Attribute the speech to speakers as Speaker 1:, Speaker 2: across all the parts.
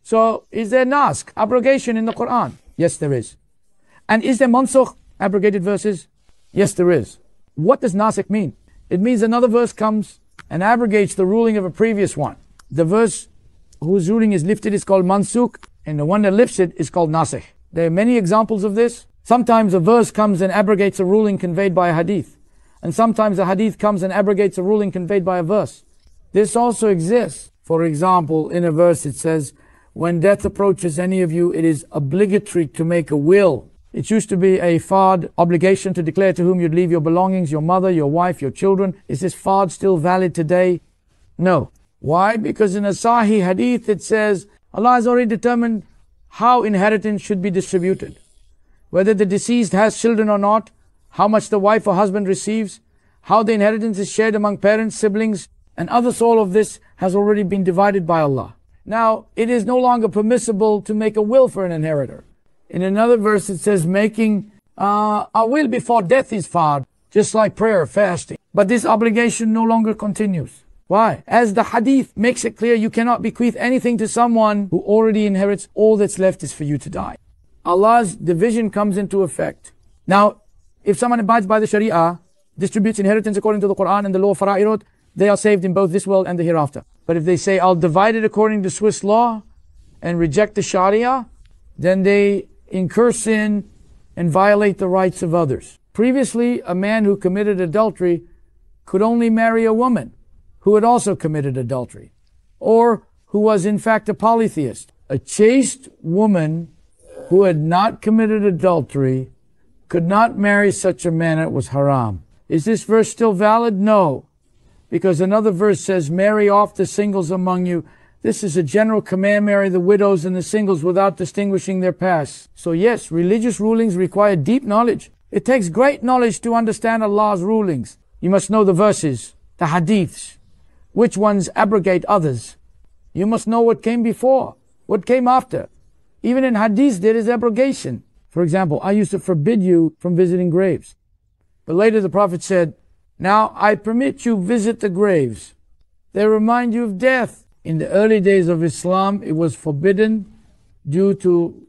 Speaker 1: So, is there naskh, abrogation in the Quran? Yes, there is. And is there mansukh, abrogated verses? Yes, there is. What does nasikh mean? It means another verse comes and abrogates the ruling of a previous one. The verse whose ruling is lifted is called mansukh, and the one that lifts it is called nasikh. There are many examples of this. Sometimes a verse comes and abrogates a ruling conveyed by a hadith. And sometimes a hadith comes and abrogates a ruling conveyed by a verse. This also exists. For example, in a verse it says, when death approaches any of you, it is obligatory to make a will. It used to be a fard obligation to declare to whom you'd leave your belongings, your mother, your wife, your children. Is this fard still valid today? No. Why? Because in a Sahih hadith it says, Allah has already determined how inheritance should be distributed. Whether the deceased has children or not, how much the wife or husband receives, how the inheritance is shared among parents, siblings, and others. All of this has already been divided by Allah. Now, it is no longer permissible to make a will for an inheritor. In another verse it says making a will before death is fard, just like prayer, fasting. But this obligation no longer continues. Why? As the hadith makes it clear, you cannot bequeath anything to someone who already inherits. All that's left is for you to die. Allah's division comes into effect. Now, if someone abides by the Sharia, distributes inheritance according to the Quran and the law of fara'irut, they are saved in both this world and the hereafter. But if they say, I'll divide it according to Swiss law and reject the Sharia, then they incur sin and violate the rights of others. Previously, a man who committed adultery could only marry a woman who had also committed adultery, or who was in fact a polytheist. A chaste woman who had not committed adultery could not marry such a man. It was haram. Is this verse still valid? No. Because another verse says, marry off the singles among you. This is a general command, marry the widows and the singles without distinguishing their past. So yes, religious rulings require deep knowledge. It takes great knowledge to understand Allah's rulings. You must know the verses, the hadiths, which ones abrogate others. You must know what came before, what came after. Even in hadith there is abrogation. For example, I used to forbid you from visiting graves. But later the Prophet said, now I permit you visit the graves. They remind you of death. In the early days of Islam, it was forbidden due to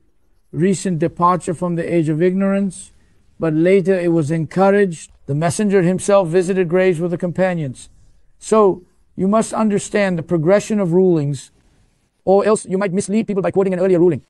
Speaker 1: recent departure from the age of ignorance. But later it was encouraged. The Messenger himself visited graves with the companions. So you must understand the progression of rulings, or else you might mislead people by quoting an earlier ruling.